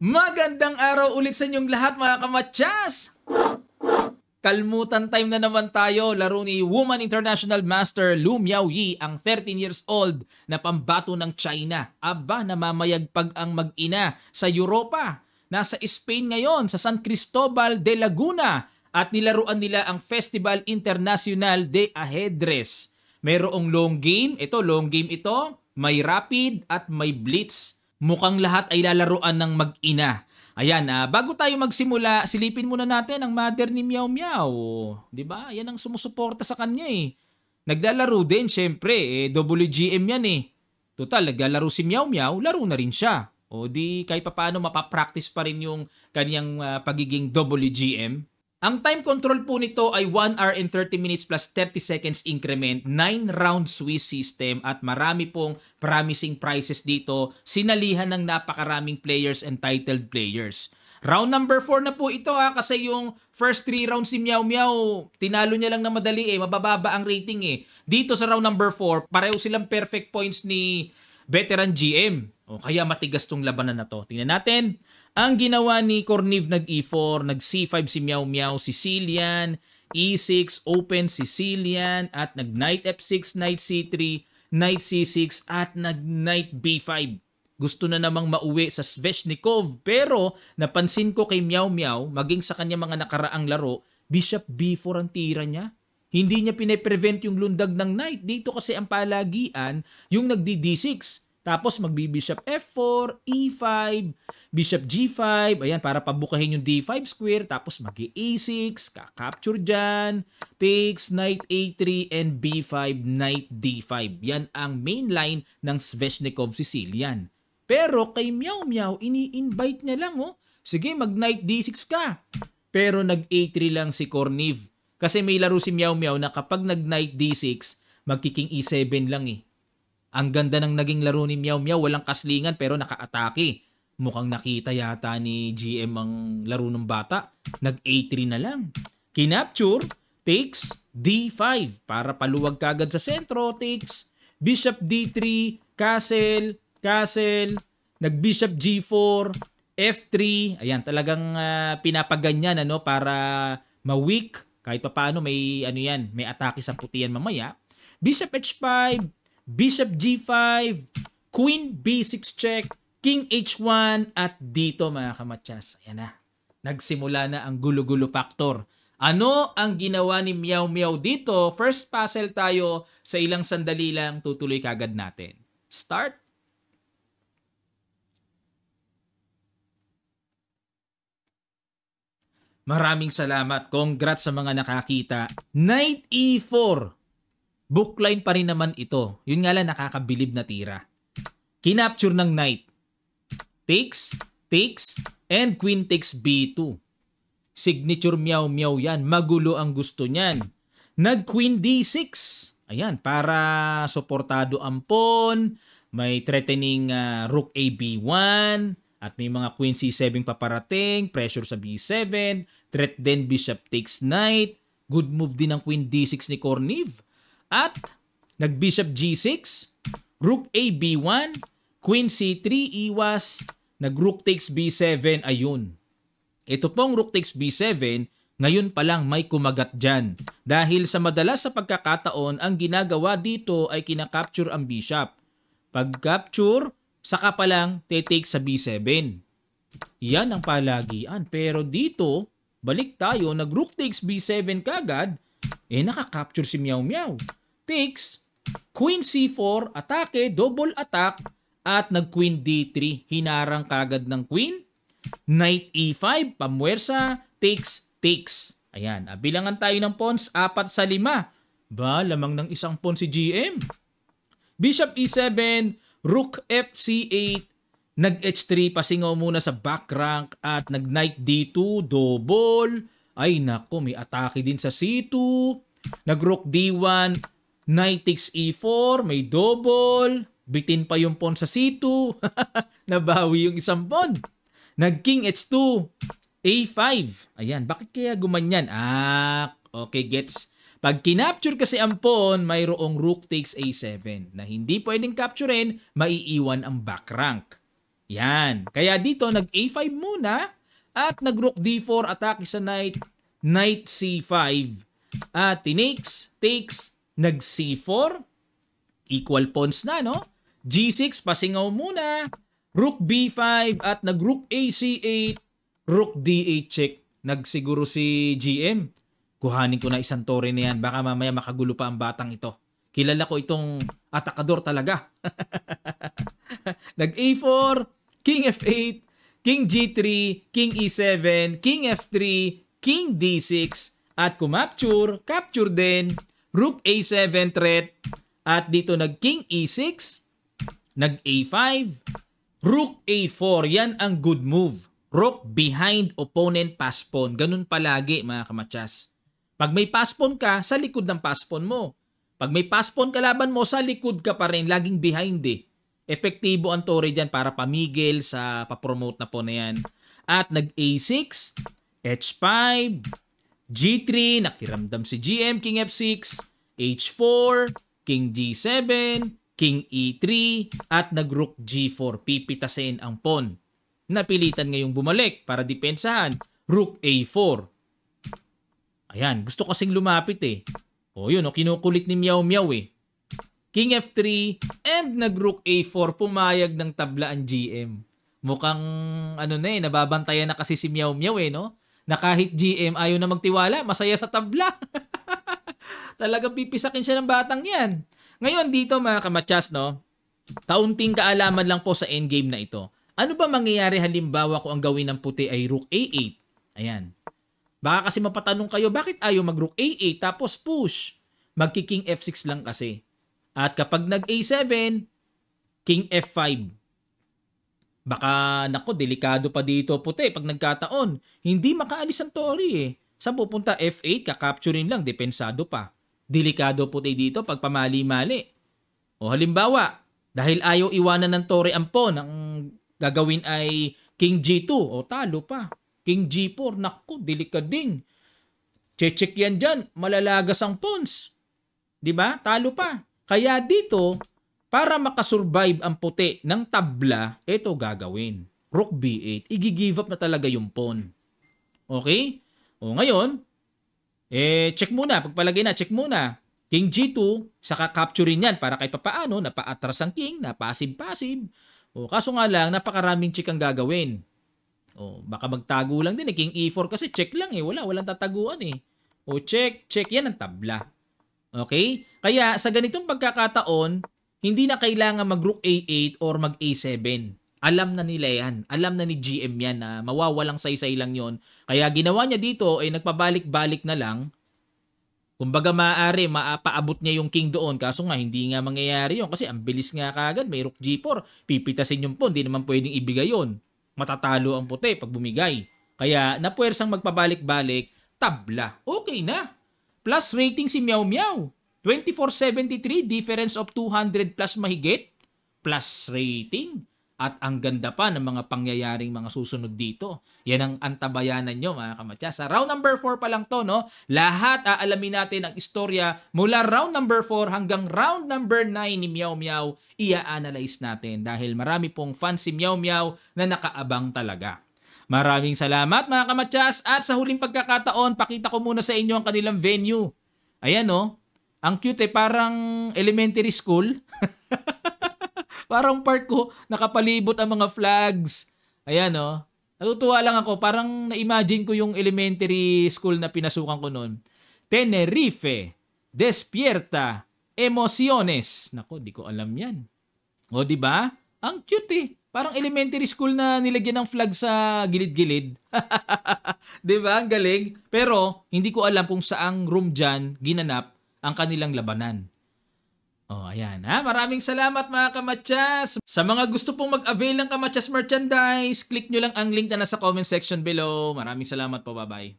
Magandang araw ulit sa inyong lahat mga kamatyas! Kalmutan time na naman tayo, laro ni Woman International Master Lu Miaoyi, ang 13 years old na pambato ng China. Aba, namamayagpag ang mag-ina sa Europa. Nasa Spain ngayon, sa San Cristobal de Laguna, at nilaruan nila ang Festival Internacional de Ajedrez. Mayroong long game ito, may rapid at may blitz. Mukhang lahat ay lalaruan ng mag-ina. Ayan, bago tayo magsimula, silipin muna natin ang mother ni Meow Meow. 'Di ba? Yan ang sumusuporta sa kanya eh. Naglalaro din, syempre, WGM yan eh. Total, naglalaro si Meow Meow, laro na rin siya. O di kahit papaano mapapractice pa rin yung kanyang pagiging WGM. Ang time control po nito ay 1 hour and 30 minutes plus 30 seconds increment, 9-round Swiss system at marami pong promising prizes dito, sinalihan ng napakaraming players and titled players. Round number 4 na po ito kasi yung first 3 rounds ni Meow Meow, tinalo niya lang na madali mabababa ang rating Dito sa round number 4, pareho silang perfect points ni Veteran GM. O kaya matigas tong labanan na to. Tingnan natin. Ang ginawa ni Korniv nag-E4, nag-C5 si Meow Meow, Sicilian, E6, Open Sicilian, at nag-Knight F6, Knight C3, Knight C6, at nag-Knight B5. Gusto na namang mauwi sa Sveshnikov, pero napansin ko kay Meow Meow, maging sa kanya mga nakaraang laro, Bishop B4 ang tira niya. Hindi niya pine-prevent yung lundag ng Knight. Dito kasi ang palagian, yung nagdi-D6. Tapos magbi-bishop F4, E5, bishop G5, ayan, para pabukahin yung D5 square, tapos mag-A6, ka-capture dyan, takes, knight A3, and B5, knight D5. Yan ang main line ng Sveshnikov Sicilian. Pero kay Meow Meow, ini-invite niya lang, sige, mag-knight D6 ka. Pero nag-A3 lang si Korniv. Kasi may laro si Meow Meow na kapag nag-knight D6, magkiking E7 lang Ang ganda ng naging laro ni Meow Meow, walang kaslingan pero naka-atake. Mukhang nakita yata ni GM ang laro ng bata. Nag-A3 na lang. Kinapture, takes, D5 para paluwag kagad sa sentro, takes, bishop D3, castle, castle, nag-bishop G4, F3. Ayan, talagang pinapaganyan para ma-weak. Kahit pa paano may may atake sa putian mamaya. Bishop H5, Bishop G5, Queen B6 check, King H1, at dito mga kamatyas, ayan na. Nagsimula na ang gulo-gulo factor. Ano ang ginawa ni Meow Meow dito? First puzzle tayo, sa ilang sandali lang tutuloy kagad natin. Start. Maraming salamat. Congrats sa mga nakakita. Knight E4. Bookline pa rin naman ito. Yun nga lang nakakabilib na tira. Kinapture ng knight. Takes, takes, and queen takes B2. Signature Meow Meow yan. Magulo ang gusto niyan. Nag-queen D6. Ayan, para suportado ang pawn. May threatening rook A B1. At may mga queen C7 paparating. Pressure sa B7. Threat din bishop takes knight. Good move din ang queen D6 ni Korniv. At nag-bishop G6, rook A B1, queen C3, iwas, nag-rook takes B7, ayun. Ito pong rook takes B7, ngayon pa lang may kumagat dyan. Dahil sa madalas sa pagkakataon, ang ginagawa dito ay kinakapture ang bishop. Pag capture, saka pa lang te-take sa B7. Yan ang palagian. Pero dito, balik tayo, nag-rook takes B7 kagad, nakakapture si Meow Meow. Takes, queen C4, atake, double attack, at nag-queen D3. Hinarang kagad ng queen. Knight E5, pamwersa, takes, takes. Ayan, bilangan tayo ng pawns, 4 sa 5. Ba, lamang ng isang pawn si GM. Bishop E7, rook FC8, nag-H3, pasingaw muna sa back rank, at nag-knight D2, double. Ay nako, may atake din sa C2. Nag-rook D1, knight takes E4, may double. Bitin pa yung pawn sa C2. Nabawi yung isang pawn. Nag-king H2, A5. Ayan, bakit kaya gumanyan? Okay, gets. Pag kinapture kasi ang pawn, mayroong rook takes A7 na hindi pwedeng capturein, maiiwan ang back rank. Yan. Kaya dito, nag-A5 muna at nag-Rook D4, atake sa Knight, Knight C5. At takes, nag-C4, equal pawns na, no? G6, pasingaw muna, Rook B5 at nag-Rook AC8, Rook D8 check. Nagsiguro si GM. Kuhanin ko na isang tore na yan. Baka mamaya makagulo pa ang batang ito. Kilala ko itong atakador talaga. Nag-A4, King F8, King G3, King E7, King F3, King D6, at capture din, Rook A7 threat, at dito nag-King E6, nag-A5, Rook A4, yan ang good move. Rook behind opponent pass pawn. Ganun palagi mga kamatsas. Pag may pass pawn ka, sa likod ng pass pawn mo. Pag may pass pawn kalaban mo, sa likod ka pa rin, laging behind eh. Epektibo ang tore dyan para pamigil sa papromote na pawn na yan. At nag-A6, H5, G3, nakiramdam si GM, King F6, H4, King G7, King E3, at nag-Rook G4. Pipitasin ang pawn. Napilitan ngayong bumalik para depensahan. Rook A4. Ayan, gusto kasing lumapit eh. O yun, kinukulit ni Meow Meow eh. King F3 and nag-Rook A4. Pumayag ng tabla ang GM. Mukhang nababantayan na kasi si Meow Meow eh, no? Na kahit GM ayaw na magtiwala, masaya sa tabla. Talagang pipisakin siya ng batang yan. Ngayon dito mga kamatsas, no? Kaunting kaalaman lang po sa endgame na ito. Ano ba mangyayari halimbawa kung ang gawin ng puti ay Rook A8? Ayan. Baka kasi mapatanong kayo, bakit ayaw mag-Rook A8 tapos push? Magki-King F6 lang kasi. At kapag nag-A7, King F5. Baka, delikado pa dito puti pag nagkataon. Hindi makaalis ang Tori eh. Saan pupunta? F8, kakapturin lang, depensado pa. Delikado puti dito pag pamali-mali. O halimbawa, dahil ayaw iwanan ng Tori ang pawn, ang gagawin ay King G2, o talo pa. King G4, delikading. Check yan dyan, malalagas ang pawns. Diba? Talo pa. Kaya dito, para makasurvive ang puti ng tabla, ito gagawin. Rook B8, i-give up na talaga yung pawn. Okay? O ngayon, check muna, pagpalagay na, check muna. King G2, saka capturein yan para kahit papaano, napa-atras ang king, na passive-passive. O, kaso nga lang, napakaraming check ang gagawin. O, baka magtago lang din eh. King E4 kasi check lang eh. Walang tataguan eh. O, check yan ang tabla. Okay? Kaya sa ganitong pagkakataon, hindi na kailangan mag-Rook A8 or mag-A7. Alam na nila yan. Alam na ni GM yan na mawawalang saysay lang yon. Kaya ginawa niya dito ay nagpabalik-balik na lang. Kumbaga maaari, maapaabot niya yung king doon. Kaso nga, hindi nga mangyayari yun. Kasi ang bilis nga kagad, may Rook G4. Pipitasin yung pawn, hindi naman pwedeng ibigay yun. Matatalo ang puti pag bumigay. Kaya napuwersang magpabalik-balik, tabla. Okay na. Plus rating si Meow Meow. 2473, difference of 200 plus mahigit. Plus rating. At ang ganda pa ng mga pangyayaring mga susunod dito. Yan ang antabayanan nyo mga kamatya. Sa round number 4 pa lang to, no? Lahat aalamin natin ang istorya mula round number 4 hanggang round number 9 ni Meow Meow. Ia-analyze natin dahil marami pong fans si Meow Meow na nakaabang talaga. Maraming salamat mga kamatyas at sa huling pagkakataon, pakita ko muna sa inyo ang kanilang venue. Ayan no, ang cute parang elementary school. Parang park ko, nakapalibot ang mga flags. Ayan no, natutuwa lang ako, parang na-imagine ko yung elementary school na pinasukan ko noon. Tenerife, Despierta, Emociones. Nako, di ko alam yan. O di ba? Ang cute eh. Parang elementary school na nilagyan ng flag sa gilid-gilid. Di ba? Ang galing. Pero, hindi ko alam kung saang room dyan ginanap ang kanilang labanan. Oh, ayan. Maraming salamat mga kamatyas. Sa mga gusto pong mag-avail ng kamatyas merchandise, click nyo lang ang link na nasa comment section below. Maraming salamat po. Bye-bye.